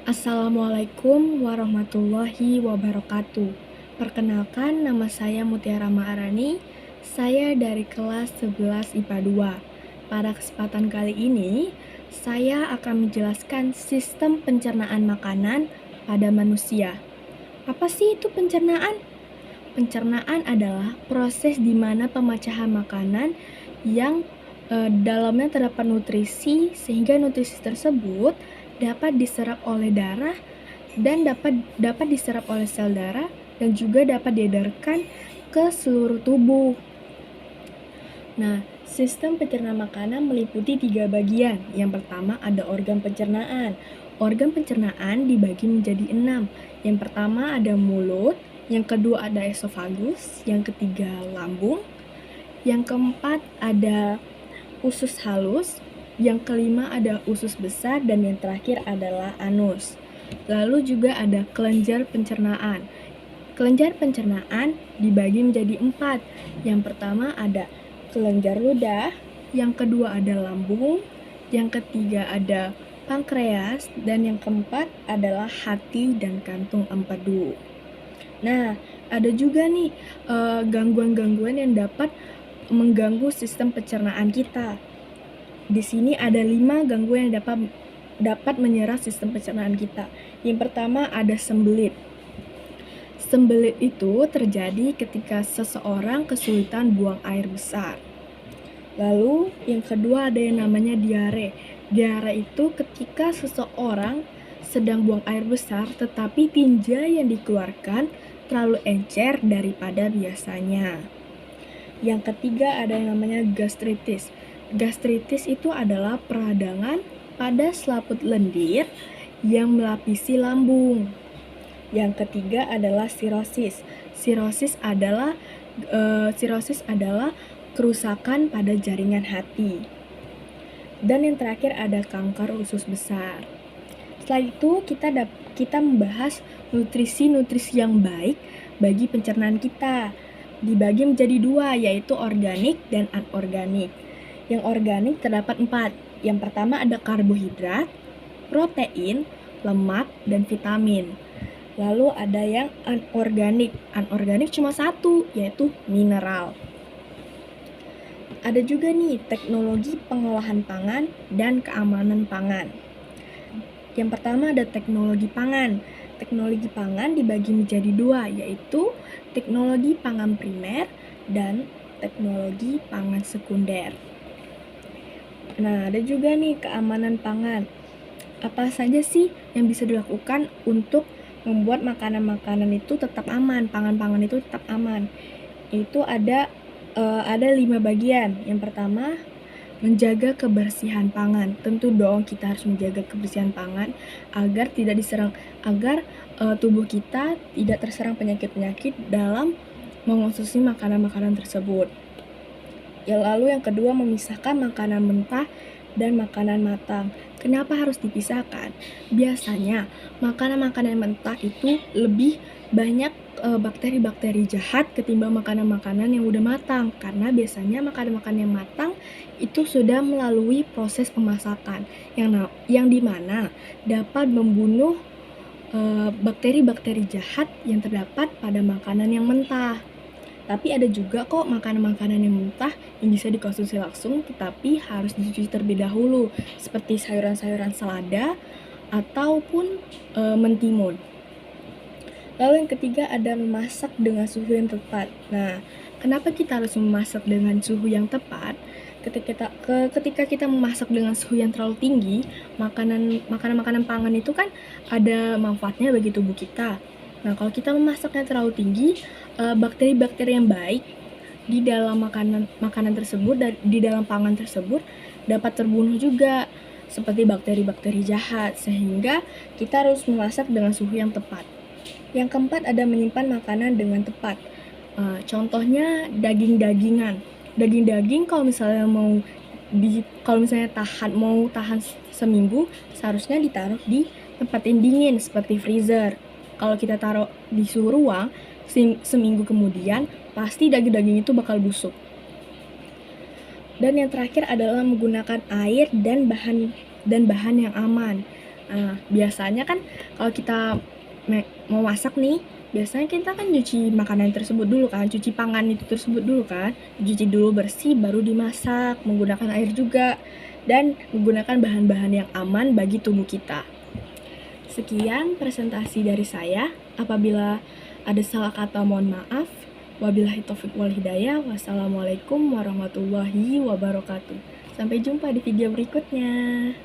Assalamualaikum warahmatullahi wabarakatuh. Perkenalkan, nama saya Mutiara Ma'arani. Saya dari kelas 11 IPA 2. Pada kesempatan kali ini, saya akan menjelaskan sistem pencernaan makanan pada manusia. Apa sih itu pencernaan? Pencernaan adalah proses di mana pemecahan makanan yang dalamnya terdapat nutrisi, sehingga nutrisi tersebut dapat diserap oleh darah dan dapat diserap oleh sel darah dan juga dapat diedarkan ke seluruh tubuh. Nah, sistem pencernaan makanan meliputi 3 bagian. Yang pertama ada organ pencernaan. Organ pencernaan dibagi menjadi 6. Yang pertama ada mulut, yang kedua ada esofagus, yang ketiga lambung, yang keempat ada usus halus, yang kelima ada usus besar, dan yang terakhir adalah anus. Lalu juga ada kelenjar pencernaan. Kelenjar pencernaan dibagi menjadi 4. Yang pertama ada kelenjar ludah, yang kedua ada lambung, yang ketiga ada pankreas, dan yang keempat adalah hati dan kantung empedu. Nah, ada juga nih gangguan-gangguan yang dapat mengganggu sistem pencernaan kita. Di sini ada 5 gangguan yang dapat menyerang sistem pencernaan kita. Yang pertama ada sembelit. Sembelit itu terjadi ketika seseorang kesulitan buang air besar. Lalu yang kedua ada yang namanya diare. Diare itu ketika seseorang sedang buang air besar tetapi tinja yang dikeluarkan terlalu encer daripada biasanya. Yang ketiga ada yang namanya gastritis. Gastritis itu adalah peradangan pada selaput lendir yang melapisi lambung. Yang ketiga adalah sirosis. Sirosis adalah kerusakan pada jaringan hati. Dan yang terakhir ada kanker usus besar. Setelah itu kita membahas nutrisi-nutrisi yang baik bagi pencernaan kita. Dibagi menjadi 2, yaitu organik dan anorganik. Yang organik terdapat 4. Yang pertama ada karbohidrat, protein, lemak, dan vitamin. Lalu ada yang anorganik. Anorganik cuma 1, yaitu mineral. Ada juga nih teknologi pengolahan pangan dan keamanan pangan. Yang pertama ada teknologi pangan. Teknologi pangan dibagi menjadi 2, yaitu teknologi pangan primer dan teknologi pangan sekunder. Nah, ada juga nih keamanan pangan. Apa saja sih yang bisa dilakukan untuk membuat makanan-makanan itu tetap aman, pangan-pangan itu tetap aman? Itu ada 5 bagian. Yang pertama, menjaga kebersihan pangan. Tentu dong kita harus menjaga kebersihan pangan agar tubuh kita tidak terserang penyakit-penyakit dalam mengonsumsi makanan-makanan tersebut. Lalu yang kedua, memisahkan makanan mentah dan makanan matang. Kenapa harus dipisahkan? Biasanya makanan-makanan mentah itu lebih banyak bakteri-bakteri jahat ketimbang makanan-makanan yang udah matang, karena biasanya makanan-makanan yang matang itu sudah melalui proses pemasakan yang dimana dapat membunuh bakteri-bakteri jahat yang terdapat pada makanan yang mentah. Tapi ada juga kok makanan-makanan yang mentah yang bisa dikonsumsi langsung tetapi harus dicuci terlebih dahulu, seperti sayuran-sayuran selada ataupun mentimun. Lalu yang ketiga ada memasak dengan suhu yang tepat. Nah, kenapa kita harus memasak dengan suhu yang tepat? Ketika kita memasak dengan suhu yang terlalu tinggi, makanan pangan itu kan ada manfaatnya bagi tubuh kita. Nah, kalau kita memasaknya terlalu tinggi, bakteri-bakteri yang baik di dalam makanan tersebut dan di dalam pangan tersebut dapat terbunuh juga, seperti bakteri-bakteri jahat, sehingga kita harus memasak dengan suhu yang tepat. Yang keempat ada menyimpan makanan dengan tepat. Contohnya daging-dagingan. Daging-daging kalau misalnya mau tahan seminggu, seharusnya ditaruh di tempat yang dingin seperti freezer. Kalau kita taruh di suhu ruang seminggu kemudian, pasti daging-daging itu bakal busuk. Dan yang terakhir adalah menggunakan air dan bahan yang aman. Nah, biasanya kan kalau kita mau masak nih, biasanya kita kan nyuci makanan tersebut dulu kan, cuci pangan itu tersebut dulu kan, dicuci dulu bersih baru dimasak, menggunakan air juga, dan menggunakan bahan-bahan yang aman bagi tubuh kita. Sekian presentasi dari saya. Apabila ada salah kata mohon maaf. Wabillahi taufiq wal hidayah. Wassalamualaikum warahmatullahi wabarakatuh. Sampai jumpa di video berikutnya.